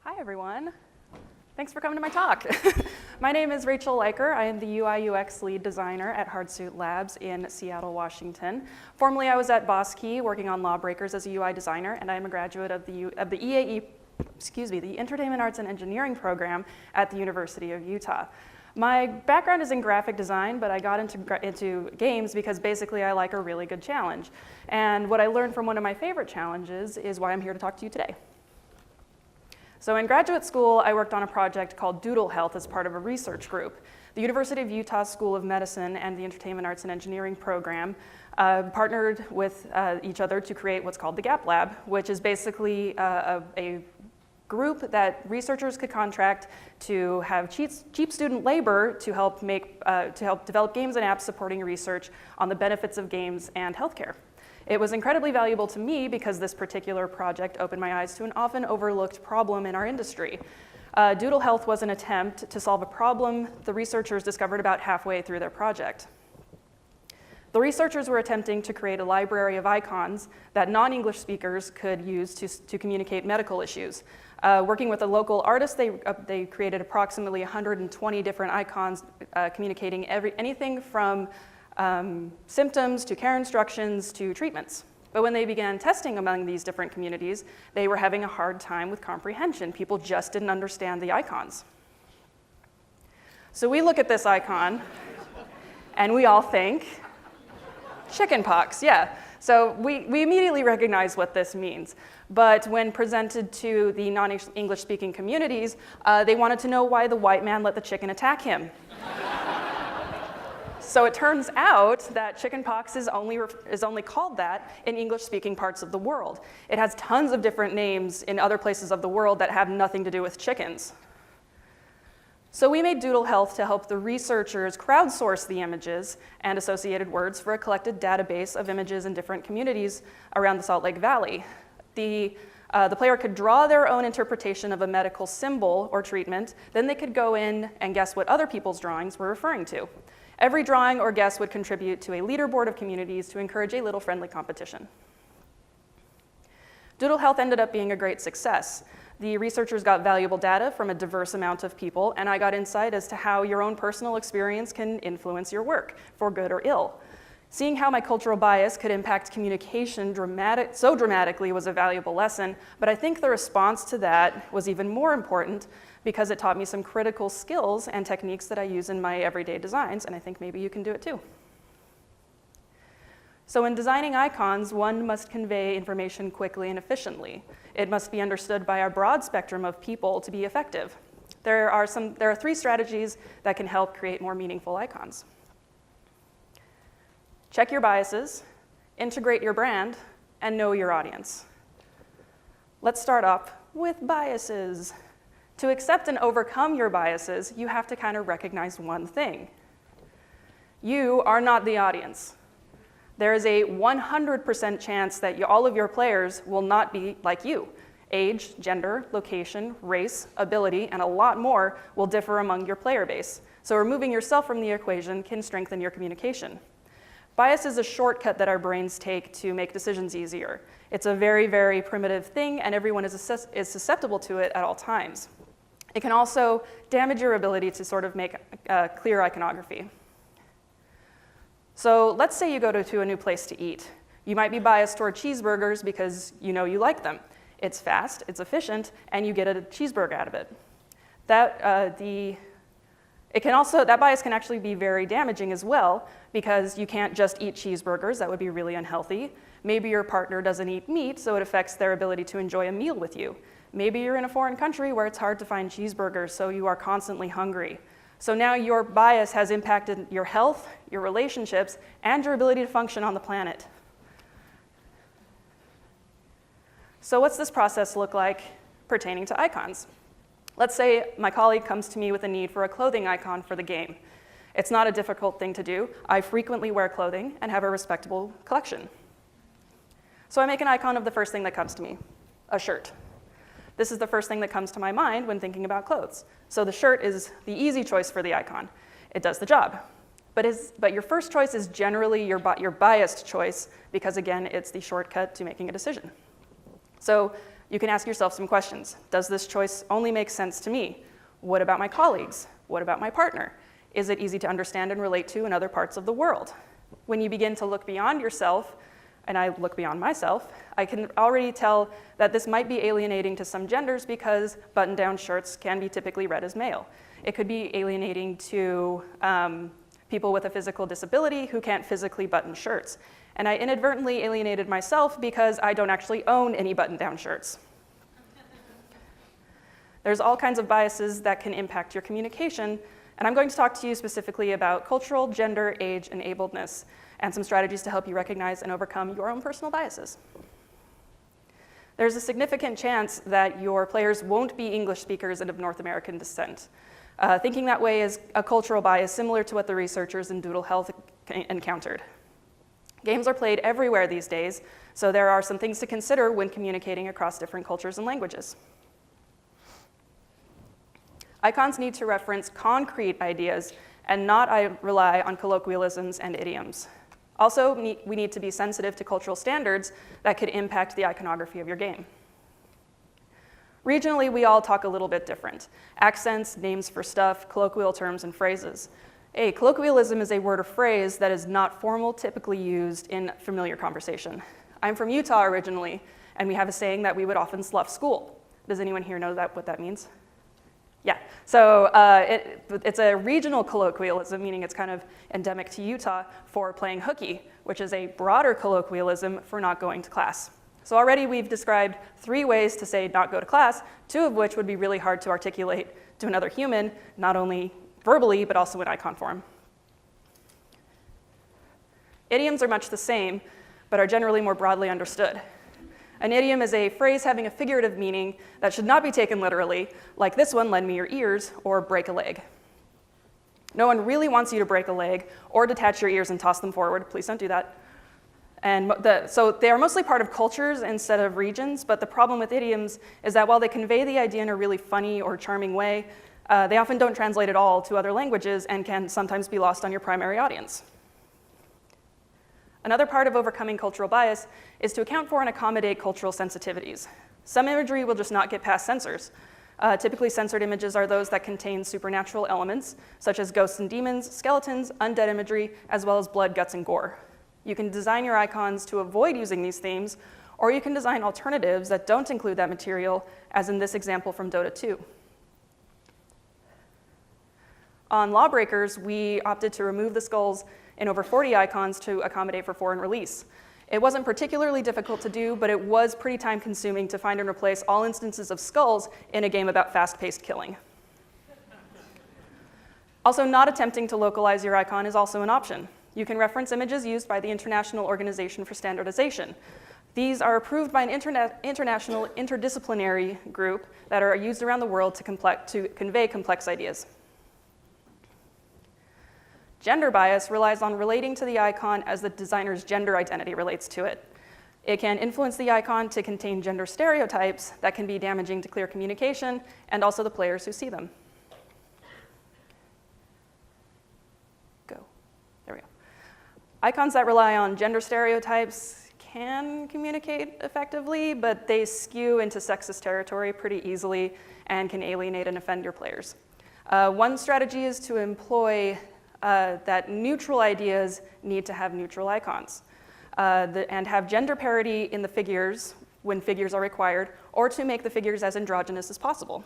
Hi, everyone. Thanks for coming to my talk. My name is Rachel Leiker. I am the UI UX lead designer at Hardsuit Labs in Seattle, Washington. Formerly, I was at Boss Key working on Lawbreakers as a UI designer, and I am a graduate of the EAE, the Entertainment Arts and Engineering program at the University of Utah. My background is in graphic design, but I got into games because basically I like a really good challenge. And what I learned from one of my favorite challenges is why I'm here to talk to you today. So in graduate school, I worked on a project called Doodle Health as part of a research group. The University of Utah School of Medicine and the Entertainment Arts and Engineering program partnered with each other to create what's called the Gap Lab, which is basically a group that researchers could contract to have cheap student labor to help develop games and apps supporting research on the benefits of games and healthcare. It was incredibly valuable to me because this particular project opened my eyes to an often overlooked problem in our industry. Doodle Health was an attempt to solve a problem the researchers discovered about halfway through their project. The researchers were attempting to create a library of icons that non-English speakers could use to communicate medical issues. Working with a local artist, they created approximately 120 different icons communicating anything from symptoms to care instructions to treatments. But when they began testing among these different communities, they were having a hard time with comprehension. People just didn't understand the icons. So we look at this icon and we all think, chickenpox, yeah. So we immediately recognize what this means. But when presented to the non-English speaking communities, they wanted to know why the white man let the chicken attack him. So it turns out that chickenpox is only called that in English-speaking parts of the world. It has tons of different names in other places of the world that have nothing to do with chickens. So we made Doodle Health to help the researchers crowdsource the images and associated words for a collected database of images in different communities around the Salt Lake Valley. The player could draw their own interpretation of a medical symbol or treatment, then they could go in and guess what other people's drawings were referring to. Every drawing or guess would contribute to a leaderboard of communities to encourage a little friendly competition. Doodle Health ended up being a great success. The researchers got valuable data from a diverse amount of people, and I got insight as to how your own personal experience can influence your work, for good or ill. Seeing how my cultural bias could impact communication so dramatically was a valuable lesson, but I think the response to that was even more important because it taught me some critical skills and techniques that I use in my everyday designs, and I think maybe you can do it too. So in designing icons, one must convey information quickly and efficiently. It must be understood by a broad spectrum of people to be effective. There are three strategies that can help create more meaningful icons. Check your biases, integrate your brand, and know your audience. Let's start off with biases. To accept and overcome your biases, you have to kind of recognize one thing. You are not the audience. There is a 100% chance that all of your players will not be like you. Age, gender, location, race, ability, and a lot more will differ among your player base. So removing yourself from the equation can strengthen your communication. Bias is a shortcut that our brains take to make decisions easier. It's a very, very primitive thing, and everyone is susceptible to it at all times. It can also damage your ability to sort of make clear iconography. So let's say you go to a new place to eat. You might be biased toward cheeseburgers because you know you like them. It's fast, it's efficient, and you get a cheeseburger out of it. That bias can actually be very damaging as well because you can't just eat cheeseburgers. That would be really unhealthy. Maybe your partner doesn't eat meat, so it affects their ability to enjoy a meal with you. Maybe you're in a foreign country where it's hard to find cheeseburgers, so you are constantly hungry. So now your bias has impacted your health, your relationships, and your ability to function on the planet. So what's this process look like pertaining to icons? Let's say my colleague comes to me with a need for a clothing icon for the game. It's not a difficult thing to do. I frequently wear clothing and have a respectable collection. So I make an icon of the first thing that comes to me, a shirt. This is the first thing that comes to my mind when thinking about clothes. So the shirt is the easy choice for the icon. It does the job. But your first choice is generally your biased choice because, again, it's the shortcut to making a decision. So You can ask yourself some questions. Does this choice only make sense to me? What about my colleagues? What about my partner? Is it easy to understand and relate to in other parts of the world? When you begin to look beyond yourself, and I look beyond myself, I can already tell that this might be alienating to some genders because button-down shirts can be typically read as male. It could be alienating to people with a physical disability who can't physically button shirts. And I inadvertently alienated myself because I don't actually own any button-down shirts. There's all kinds of biases that can impact your communication, and I'm going to talk to you specifically about cultural, gender, age, and ableness, and some strategies to help you recognize and overcome your own personal biases. There's a significant chance that your players won't be English speakers and of North American descent. Thinking that way is a cultural bias similar to what the researchers in Doodle Health encountered. Games are played everywhere these days, so there are some things to consider when communicating across different cultures and languages. Icons need to reference concrete ideas and not rely on colloquialisms and idioms. Also, we need to be sensitive to cultural standards that could impact the iconography of your game. Regionally, we all talk a little bit different. Accents, names for stuff, colloquial terms, and phrases. A colloquialism is a word or phrase that is not formal, typically used in familiar conversation. I'm from Utah originally, and we have a saying that we would often slough school. Does anyone here know what that means? Yeah, so it's a regional colloquialism, meaning it's kind of endemic to Utah, for playing hooky, which is a broader colloquialism for not going to class. So already we've described 3 ways to say not go to class, 2 of which would be really hard to articulate to another human, not only verbally, but also in icon form. Idioms are much the same, but are generally more broadly understood. An idiom is a phrase having a figurative meaning that should not be taken literally, like this one, lend me your ears, or break a leg. No one really wants you to break a leg or detach your ears and toss them forward. Please don't do that. And so they are mostly part of cultures instead of regions, but the problem with idioms is that while they convey the idea in a really funny or charming way, they often don't translate at all to other languages and can sometimes be lost on your primary audience. Another part of overcoming cultural bias is to account for and accommodate cultural sensitivities. Some imagery will just not get past censors. Typically censored images are those that contain supernatural elements, such as ghosts and demons, skeletons, undead imagery, as well as blood, guts, and gore. You can design your icons to avoid using these themes, or you can design alternatives that don't include that material, as in this example from Dota 2. On Lawbreakers, we opted to remove the skulls in over 40 icons to accommodate for foreign release. It wasn't particularly difficult to do, but it was pretty time-consuming to find and replace all instances of skulls in a game about fast-paced killing. Also, not attempting to localize your icon is also an option. You can reference images used by the International Organization for Standardization. These are approved by an international interdisciplinary group that are used around the world to convey complex ideas. Gender bias relies on relating to the icon as the designer's gender identity relates to it. It can influence the icon to contain gender stereotypes that can be damaging to clear communication and also the players who see them. There we go. Icons that rely on gender stereotypes can communicate effectively, but they skew into sexist territory pretty easily and can alienate and offend your players. One strategy is to employ that neutral ideas need to have neutral icons and have gender parity in the figures when figures are required, or to make the figures as androgynous as possible.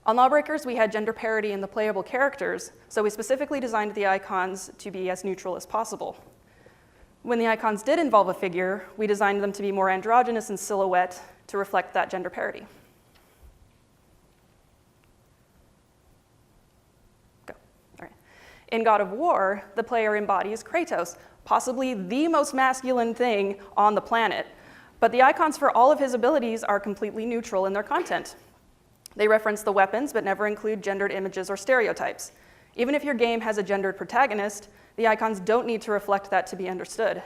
On Lawbreakers, we had gender parity in the playable characters, so we specifically designed the icons to be as neutral as possible. When the icons did involve a figure, we designed them to be more androgynous in silhouette to reflect that gender parity. In God of War, the player embodies Kratos, possibly the most masculine thing on the planet, but the icons for all of his abilities are completely neutral in their content. They reference the weapons, but never include gendered images or stereotypes. Even if your game has a gendered protagonist, the icons don't need to reflect that to be understood.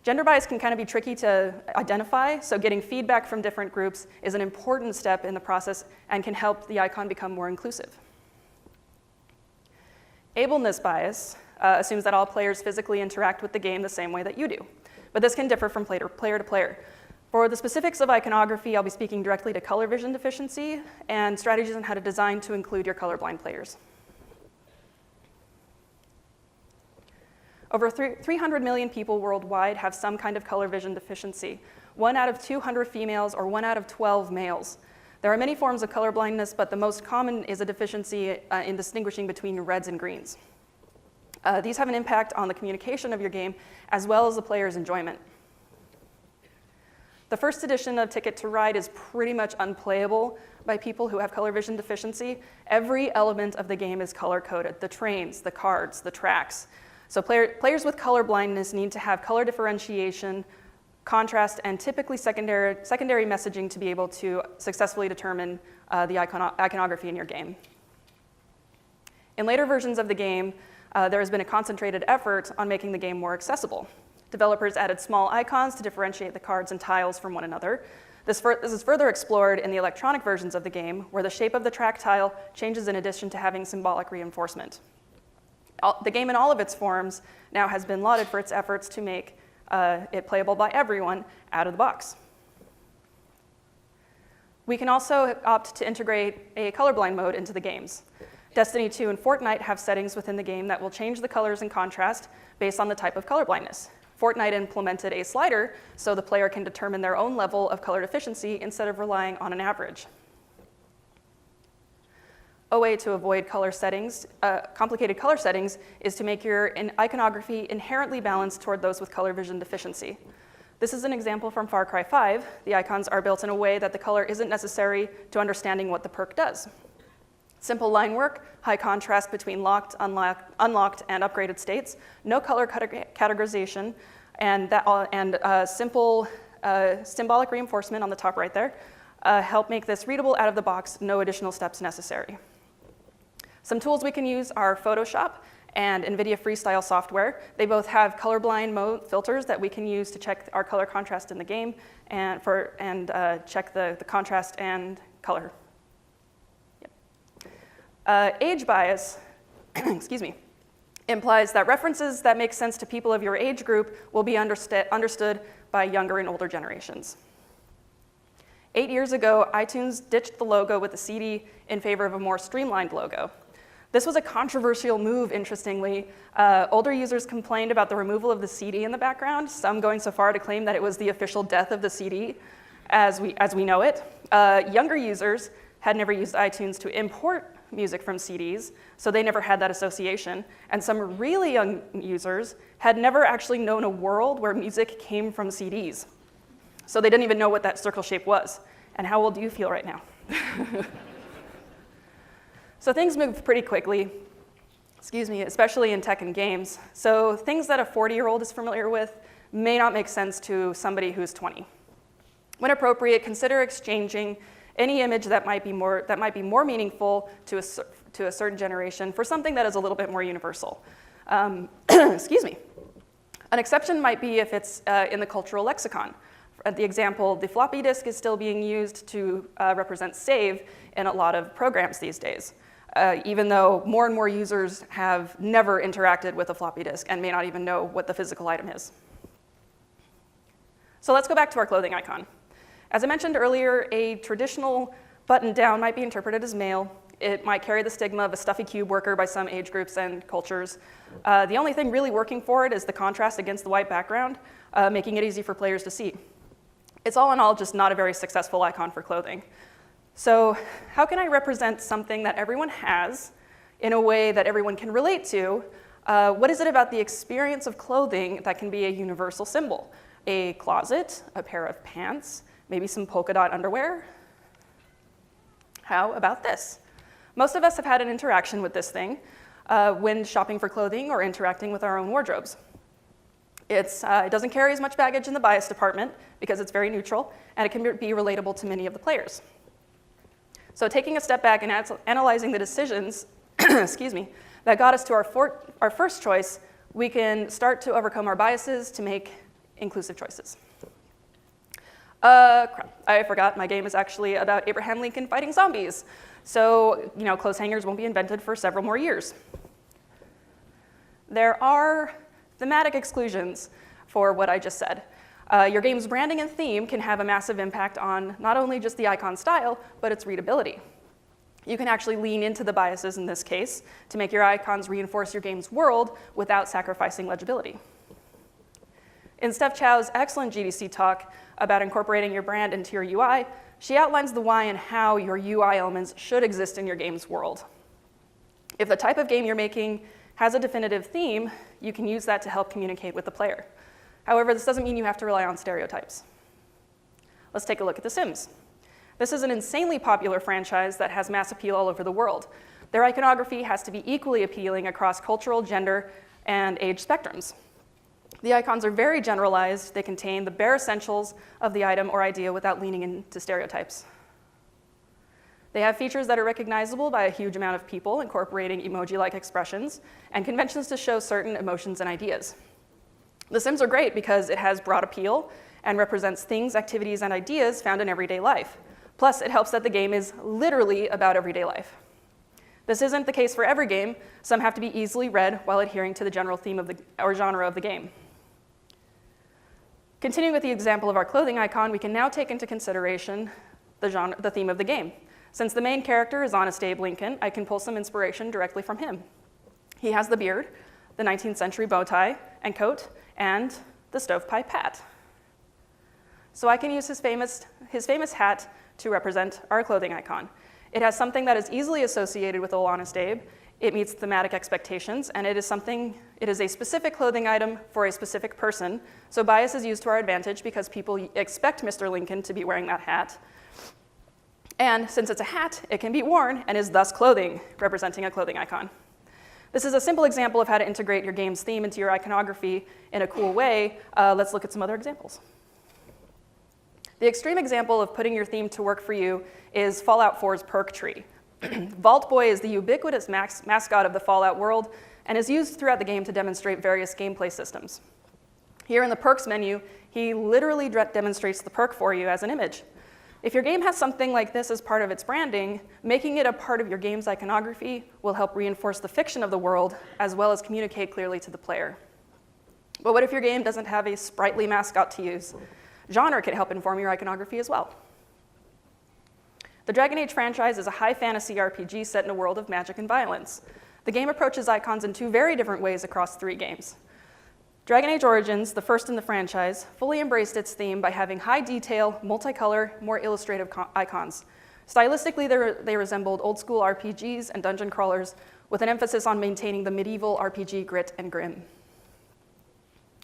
Gender bias can kind of be tricky to identify, so getting feedback from different groups is an important step in the process and can help the icon become more inclusive. Ableness bias assumes that all players physically interact with the game the same way that you do, but this can differ from player to player. For the specifics of iconography, I'll be speaking directly to color vision deficiency and strategies on how to design to include your colorblind players. Over 300 million people worldwide have some kind of color vision deficiency. 1 out of 200 females or 1 out of 12 males. There are many forms of colorblindness, but the most common is a deficiency in distinguishing between reds and greens. These have an impact on the communication of your game as well as the player's enjoyment. The first edition of Ticket to Ride is pretty much unplayable by people who have color vision deficiency. Every element of the game is color-coded: the trains, the cards, the tracks. So players with color blindness need to have color differentiation, contrast, and typically secondary messaging to be able to successfully determine the iconography in your game. In later versions of the game, there has been a concentrated effort on making the game more accessible. Developers added small icons to differentiate the cards and tiles from one another. This is further explored in the electronic versions of the game, where the shape of the track tile changes in addition to having symbolic reinforcement. The game in all of its forms now has been lauded for its efforts to make it playable by everyone out of the box. We can also opt to integrate a colorblind mode into the games. Destiny 2 and Fortnite have settings within the game that will change the colors and contrast based on the type of colorblindness. Fortnite implemented a slider so the player can determine their own level of color deficiency instead of relying on an average. A way to avoid complicated color settings is to make your iconography inherently balanced toward those with color vision deficiency. This is an example from Far Cry 5. The icons are built in a way that the color isn't necessary to understanding what the perk does. Simple line work, high contrast between locked, unlocked, and upgraded states, no color categorization, and simple symbolic reinforcement on the top right there help make this readable out of the box, no additional steps necessary. Some tools we can use are Photoshop and NVIDIA Freestyle software. They both have colorblind mode filters that we can use to check our color contrast in the game and check the contrast and color. Age bias, excuse me, implies that references that make sense to people of your age group will be understood by younger and older generations. 8 years ago, iTunes ditched the logo with the CD in favor of a more streamlined logo. This was a controversial move, interestingly. Older users complained about the removal of the CD in the background, some going so far to claim that it was the official death of the CD as we know it. Younger users had never used iTunes to import music from CDs, so they never had that association. And some really young users had never actually known a world where music came from CDs. So they didn't even know what that circle shape was. And how old do you feel right now? So things move pretty quickly, especially in tech and games. So things that a 40-year-old is familiar with may not make sense to somebody who's 20. When appropriate, consider exchanging any image that might be more meaningful to a certain generation for something that is a little bit more universal. Excuse me. An exception might be if it's in the cultural lexicon. The example, the floppy disk is still being used to represent save in a lot of programs these days, even though more and more users have never interacted with a floppy disk and may not even know what the physical item is. So let's go back to our clothing icon. As I mentioned earlier, a traditional button down might be interpreted as male. It might carry the stigma of a stuffy cube worker by some age groups and cultures. The only thing really working for it is the contrast against the white background, making it easy for players to see. It's all in all just not a very successful icon for clothing. So how can I represent something that everyone has in a way that everyone can relate to? What is it about the experience of clothing that can be a universal symbol? A closet, a pair of pants, maybe some polka dot underwear? How about this? Most of us have had an interaction with this thing when shopping for clothing or interacting with our own wardrobes. It doesn't carry as much baggage in the bias department because it's very neutral, and it can be relatable to many of the players. So taking a step back and analyzing the decisions excuse me, that got us to our first choice, we can start to overcome our biases to make inclusive choices. Crap, I forgot my game is actually about Abraham Lincoln fighting zombies. So, clothes hangers won't be invented for several more years. There are thematic exclusions for what I just said. Your game's branding and theme can have a massive impact on not only just the icon style, but its readability. You can actually lean into the biases in this case to make your icons reinforce your game's world without sacrificing legibility. In Steph Chow's excellent GDC talk about incorporating your brand into your UI, she outlines the why and how your UI elements should exist in your game's world. If the type of game you're making has a definitive theme, you can use that to help communicate with the player. However, this doesn't mean you have to rely on stereotypes. Let's take a look at The Sims. This is an insanely popular franchise that has mass appeal all over the world. Their iconography has to be equally appealing across cultural, gender, and age spectrums. The icons are very generalized. They contain the bare essentials of the item or idea without leaning into stereotypes. They have features that are recognizable by a huge amount of people, incorporating emoji-like expressions and conventions to show certain emotions and ideas. The Sims are great because it has broad appeal and represents things, activities, and ideas found in everyday life. Plus, it helps that the game is literally about everyday life. This isn't the case for every game. Some have to be easily read while adhering to the general theme or genre of the game. Continuing with the example of our clothing icon, we can now take into consideration the theme of the game. Since the main character is Honest Abe Lincoln, I can pull some inspiration directly from him. He has the beard, the 19th century bow tie and coat, and the stovepipe hat. So I can use his famous hat to represent our clothing icon. It has something that is easily associated with Old Honest Abe. It meets thematic expectations, and it is a specific clothing item for a specific person. So bias is used to our advantage because people expect Mr. Lincoln to be wearing that hat. And since it's a hat, it can be worn and is thus clothing, representing a clothing icon. This is a simple example of how to integrate your game's theme into your iconography in a cool way. Let's look at some other examples. The extreme example of putting your theme to work for you is Fallout 4's perk tree. Vault Boy is the ubiquitous mascot of the Fallout world and is used throughout the game to demonstrate various gameplay systems. Here in the perks menu, he literally demonstrates the perk for you as an image. If your game has something like this as part of its branding, making it a part of your game's iconography will help reinforce the fiction of the world as well as communicate clearly to the player. But what if your game doesn't have a sprightly mascot to use? Genre can help inform your iconography as well. The Dragon Age franchise is a high fantasy RPG set in a world of magic and violence. The game approaches icons in two very different ways across 3 games. Dragon Age Origins, the first in the franchise, fully embraced its theme by having high detail, multicolor, more illustrative icons. Stylistically, they resembled old school RPGs and dungeon crawlers with an emphasis on maintaining the medieval RPG grit and grim.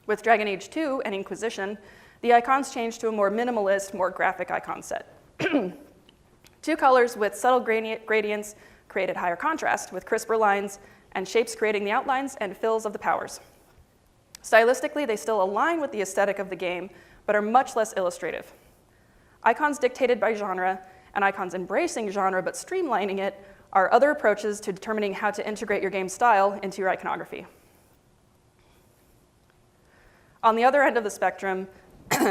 With Dragon Age 2 and Inquisition, the icons changed to a more minimalist, more graphic icon set. 2 colors with subtle gradients created higher contrast, with crisper lines and shapes creating the outlines and fills of the powers. Stylistically, they still align with the aesthetic of the game, but are much less illustrative. Icons dictated by genre and icons embracing genre but streamlining it are other approaches to determining how to integrate your game style into your iconography. On the other end of the spectrum,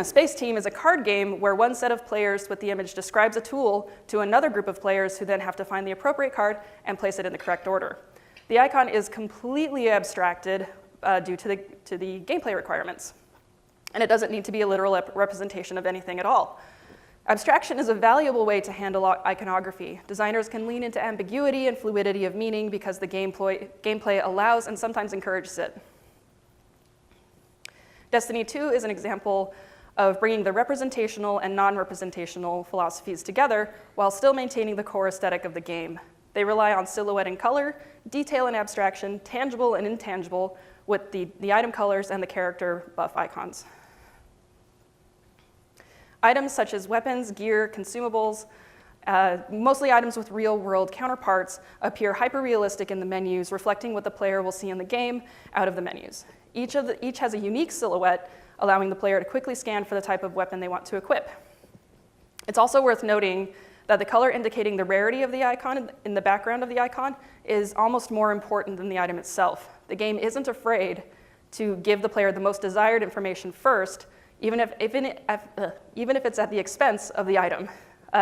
Space Team is a card game where one set of players with the image describes a tool to another group of players who then have to find the appropriate card and place it in the correct order. The icon is completely abstracted due to the gameplay requirements, and it doesn't need to be a literal representation of anything at all. Abstraction is a valuable way to handle iconography. Designers can lean into ambiguity and fluidity of meaning because the gameplay allows and sometimes encourages it. Destiny 2 is an example of bringing the representational and non-representational philosophies together while still maintaining the core aesthetic of the game. They rely on silhouette and color, detail and abstraction, tangible and intangible, with the item colors and the character buff icons. Items such as weapons, gear, consumables, mostly items with real-world counterparts, appear hyper-realistic in the menus, reflecting what the player will see in the game out of the menus. Each has a unique silhouette, allowing the player to quickly scan for the type of weapon they want to equip. It's also worth noting that the color indicating the rarity of the icon in the background of the icon is almost more important than the item itself. The game isn't afraid to give the player the most desired information first, even if it's at the expense of the item.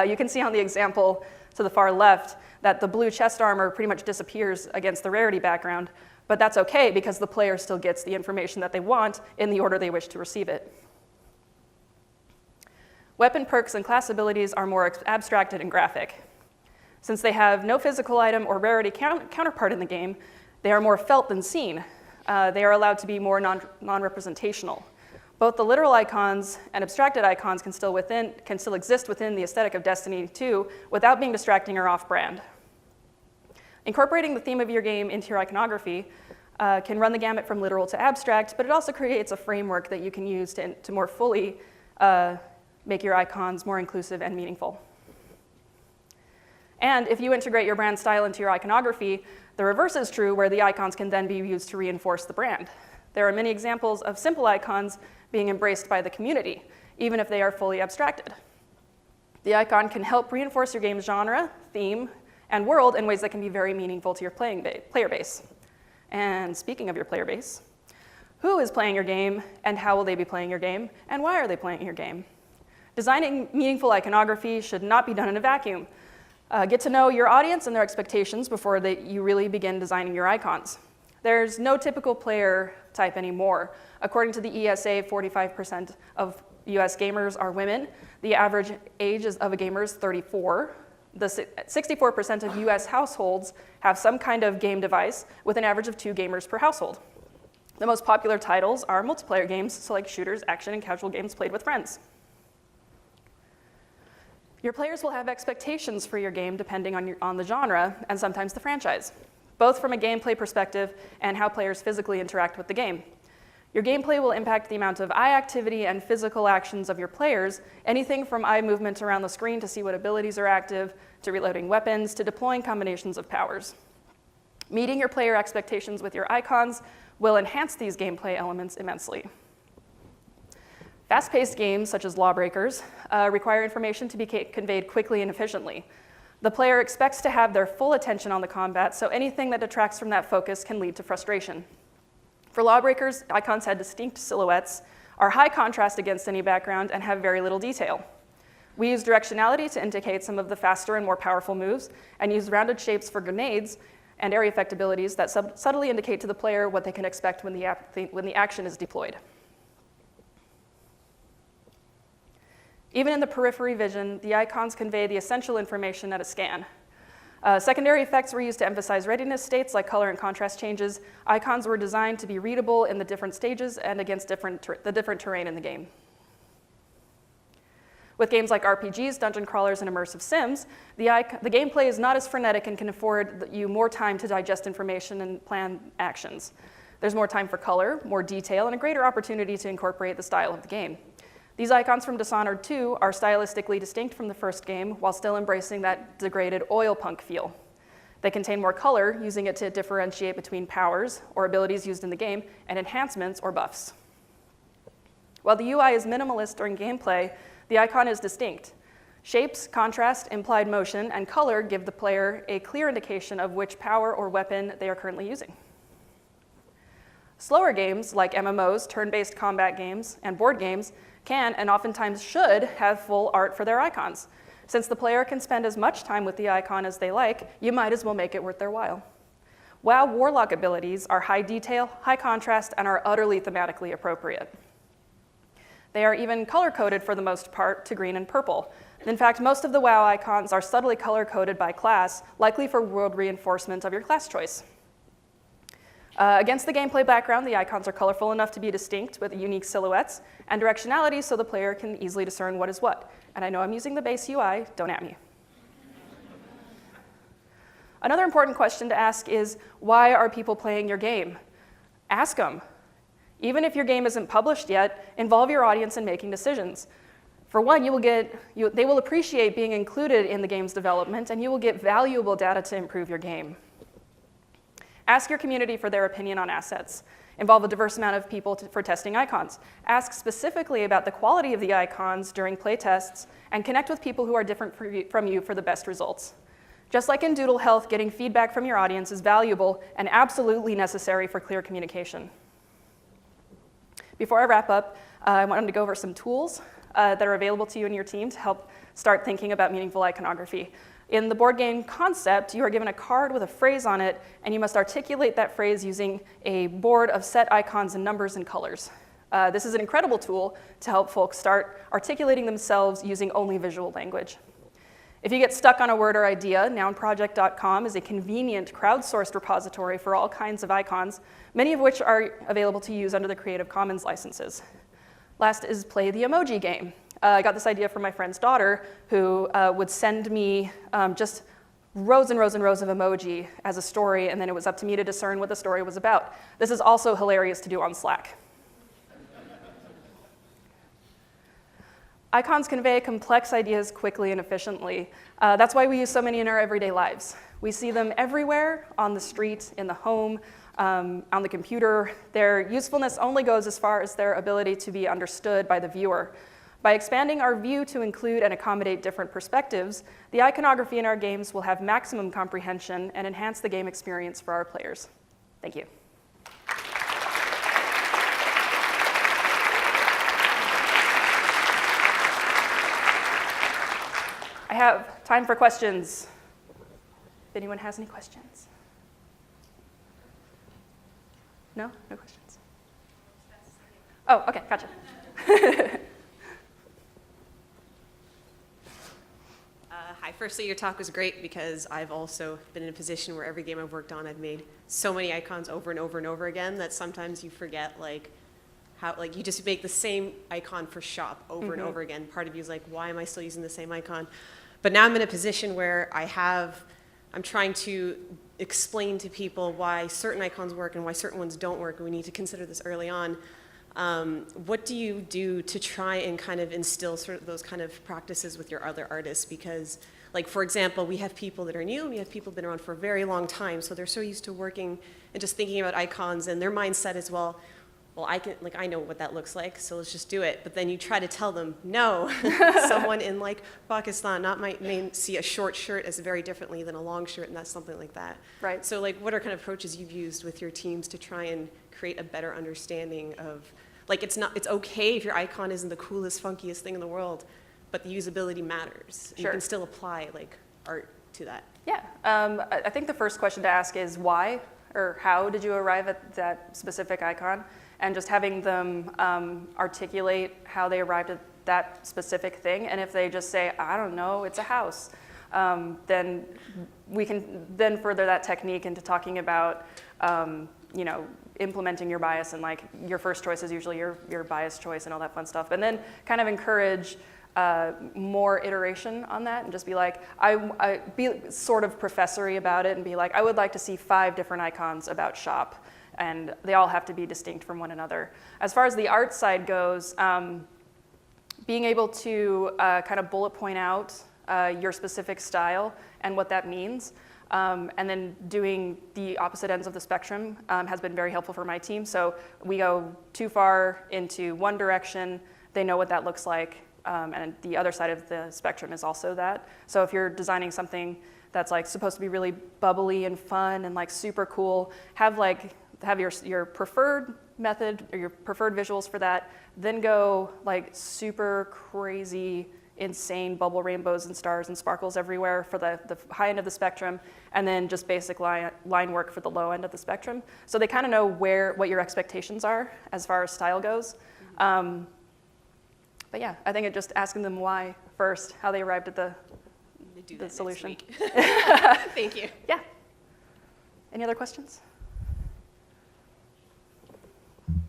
You can see on the example to the far left that the blue chest armor pretty much disappears against the rarity background, but that's okay because the player still gets the information that they want in the order they wish to receive it. Weapon perks and class abilities are more abstracted and graphic. Since they have no physical item or rarity counterpart in the game, they are more felt than seen. They are allowed to be more non-representational. Both the literal icons and abstracted icons can still exist within the aesthetic of Destiny 2 without being distracting or off-brand. Incorporating the theme of your game into your iconography can run the gamut from literal to abstract, but it also creates a framework that you can use to more fully make your icons more inclusive and meaningful. And if you integrate your brand style into your iconography, the reverse is true, where the icons can then be used to reinforce the brand. There are many examples of simple icons being embraced by the community, even if they are fully abstracted. The icon can help reinforce your game's genre, theme, and world in ways that can be very meaningful to your player base. And speaking of your player base, who is playing your game, and how will they be playing your game, and why are they playing your game? Designing meaningful iconography should not be done in a vacuum. Get to know your audience and their expectations before you really begin designing your icons. There's no typical player type anymore. According to the ESA, 45% of US gamers are women. The average age of a gamer is 34. The 64% of US households have some kind of game device with an average of 2 gamers per household. The most popular titles are multiplayer games, so like shooters, action, and casual games played with friends. Your players will have expectations for your game depending on the genre and sometimes the franchise, both from a gameplay perspective and how players physically interact with the game. Your gameplay will impact the amount of eye activity and physical actions of your players, anything from eye movement around the screen to see what abilities are active, to reloading weapons, to deploying combinations of powers. Meeting your player expectations with your icons will enhance these gameplay elements immensely. Fast-paced games, such as Lawbreakers, require information to be conveyed quickly and efficiently. The player expects to have their full attention on the combat, so anything that detracts from that focus can lead to frustration. For Lawbreakers, icons had distinct silhouettes, are high contrast against any background, and have very little detail. We use directionality to indicate some of the faster and more powerful moves, and use rounded shapes for grenades and area effect abilities that subtly indicate to the player what they can expect when the action is deployed. Even in the periphery vision, the icons convey the essential information at a scan. Secondary effects were used to emphasize readiness states like color and contrast changes. Icons were designed to be readable in the different stages and against the different terrain in the game. With games like RPGs, dungeon crawlers, and immersive sims, the gameplay is not as frenetic and can afford you more time to digest information and plan actions. There's more time for color, more detail, and a greater opportunity to incorporate the style of the game. These icons from Dishonored 2 are stylistically distinct from the first game while still embracing that degraded oil punk feel. They contain more color, using it to differentiate between powers or abilities used in the game and enhancements or buffs. While the UI is minimalist during gameplay, the icon is distinct. Shapes, contrast, implied motion, and color give the player a clear indication of which power or weapon they are currently using. Slower games like MMOs, turn-based combat games, and board games can, and oftentimes should, have full art for their icons. Since the player can spend as much time with the icon as they like, you might as well make it worth their while. WoW Warlock abilities are high detail, high contrast, and are utterly thematically appropriate. They are even color-coded for the most part to green and purple. In fact, most of the WoW icons are subtly color-coded by class, likely for world reinforcement of your class choice. Against the gameplay background, the icons are colorful enough to be distinct with unique silhouettes and directionality so the player can easily discern what is what. And I know I'm using the base UI, don't at me. Another important question to ask is, why are people playing your game? Ask them. Even if your game isn't published yet, involve your audience in making decisions. For one, they will appreciate being included in the game's development, and you will get valuable data to improve your game. Ask your community for their opinion on assets. Involve a diverse amount of people for testing icons. Ask specifically about the quality of the icons during play tests, and connect with people who are different from you for the best results. Just like in Doodle Health, getting feedback from your audience is valuable and absolutely necessary for clear communication. Before I wrap up, I wanted to go over some tools that are available to you and your team to help start thinking about meaningful iconography. In the board game concept, you are given a card with a phrase on it, and you must articulate that phrase using a board of set icons and numbers and colors. This is an incredible tool to help folks start articulating themselves using only visual language. If you get stuck on a word or idea, nounproject.com is a convenient crowdsourced repository for all kinds of icons, many of which are available to use under the Creative Commons licenses. Last is play the emoji game. I got this idea from my friend's daughter, who would send me just rows and rows and rows of emoji as a story, and then it was up to me to discern what the story was about. This is also hilarious to do on Slack. Icons convey complex ideas quickly and efficiently. That's why we use so many in our everyday lives. We see them everywhere, on the street, in the home, on the computer. Their usefulness only goes as far as their ability to be understood by the viewer. By expanding our view to include and accommodate different perspectives, the iconography in our games will have maximum comprehension and enhance the game experience for our players. Thank you. I have time for questions. If anyone has any questions. No? No questions? Oh, okay, gotcha. Hi, firstly, your talk was great because I've also been in a position where every game I've worked on, I've made so many icons over and over and over again that sometimes you forget how you just make the same icon for shop over and over again. Part of you is like, why am I still using the same icon? But now I'm in a position where I'm trying to explain to people why certain icons work and why certain ones don't work, and we need to consider this early on. What do you do to try and kind of instill sort of those kind of practices with your other artists? Because, like, for example, we have people that are new and we have people that have been around for a very long time, so they're so used to working and just thinking about icons, and their mindset is, well, I know what that looks like, so let's just do it. But then you try to tell them, no, someone in Pakistan may see a short shirt as very differently than a long shirt, and that's something like that. Right. So what are kind of approaches you've used with your teams to try and create a better understanding of, it's okay if your icon isn't the coolest, funkiest thing in the world, but the usability matters. Sure. You can still apply art to that. Yeah, I think the first question to ask is why or how did you arrive at that specific icon? And just having them articulate how they arrived at that specific thing. And if they just say, I don't know, it's a house, then we can then further that technique into talking about, implementing your bias, and your first choice is usually your bias choice and all that fun stuff. And then kind of encourage more iteration on that, and just be like, I be sort of professory about it and be like, I would like to see 5 different icons about shop. And they all have to be distinct from one another. As far as the art side goes, being able to kind of bullet point out your specific style and what that means, and then doing the opposite ends of the spectrum has been very helpful for my team. So we go too far into one direction, they know what that looks like, and the other side of the spectrum is also that. So if you're designing something that's supposed to be really bubbly and fun and super cool, have your preferred method or your preferred visuals for that, then go super crazy, insane bubble rainbows and stars and sparkles everywhere for the high end of the spectrum, and then just basic line work for the low end of the spectrum. So they kind of know what your expectations are as far as style goes. But yeah, I think just asking them why first, how they arrived at the solution. Thank you. Yeah. Any other questions?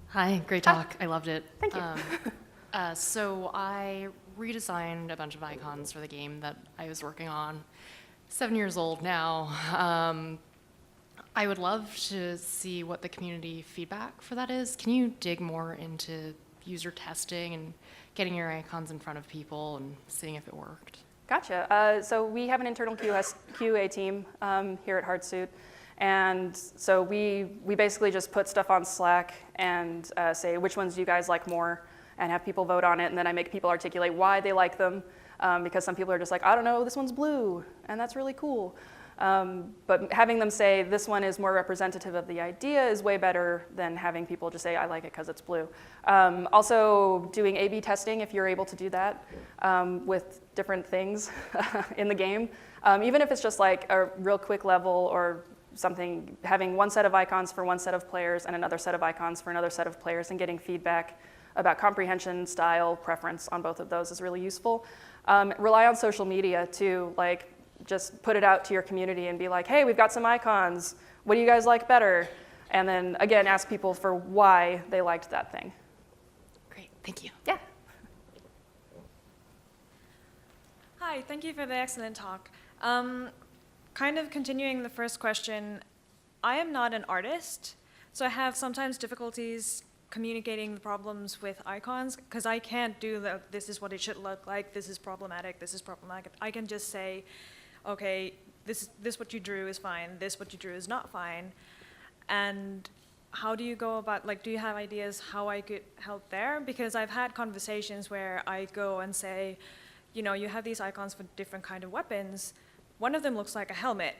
Hi, great talk. I loved it. Thank you. So I redesigned a bunch of icons for the game that I was working on. 7 years old now. I would love to see what the community feedback for that is. Can you dig more into user testing and getting your icons in front of people and seeing if it worked? Gotcha. So we have an internal QA team here at Hardsuit. And so we basically just put stuff on Slack and say, which ones do you guys like more, and have people vote on it. And then I make people articulate why they like them, because some people are just like, I don't know, this one's blue, and that's really cool. But having them say, this one is more representative of the idea is way better than having people just say, I like it because it's blue. Also doing A/B testing, if you're able to do that, with different things in the game. Even if it's just a real quick level or something, having one set of icons for one set of players and another set of icons for another set of players, and getting feedback about comprehension, style, preference on both of those is really useful. Rely on social media to like just put it out to your community and be like, hey, we've got some icons. What do you guys like better? And then again, ask people for why they liked that thing. Great, thank you. Yeah. Hi, thank you for the excellent talk. Kind of continuing the first question, I am not an artist, so I have sometimes difficulties communicating the problems with icons, because I can't do the, this is what it should look like, this is problematic, this is problematic. I can just say, okay, this what you drew is fine, this what you drew is not fine. And how do you go about, like, do you have ideas how I could help there? Because I've had conversations where I go and say, you know, you have these icons for different kind of weapons. One of them looks like a helmet.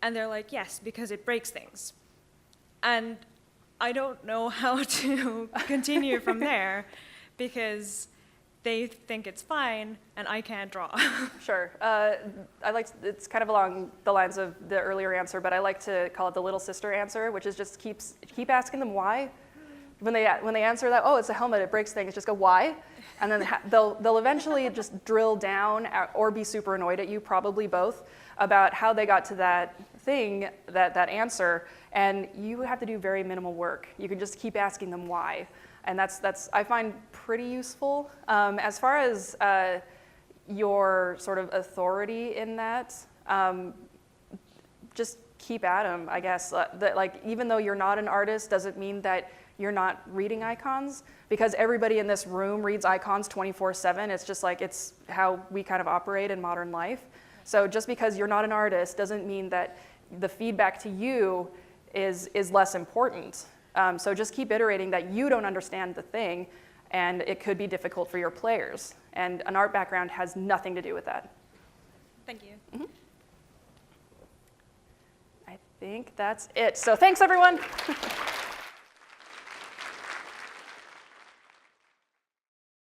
And they're like, yes, because it breaks things. And I don't know how to continue from there because they think it's fine and I can't draw. Sure. It's kind of along the lines of the earlier answer, but I like to call it the little sister answer, which is just keep asking them why. When they answer that, oh, it's a helmet, it breaks things, just go, why? And then they'll eventually just drill down or be super annoyed at you, probably both, about how they got to that thing, that answer, and you have to do very minimal work. You can just keep asking them why. And that's I find pretty useful. As far as your sort of authority in that, just keep at them, I guess. Like, even though you're not an artist doesn't mean that you're not reading icons, because everybody in this room reads icons 24/7. It's just like, it's how we kind of operate in modern life. So just because you're not an artist doesn't mean that the feedback to you is less important. So just keep iterating that you don't understand the thing, and it could be difficult for your players. And an art background has nothing to do with that. Thank you. Mm-hmm. I think that's it. So thanks, everyone.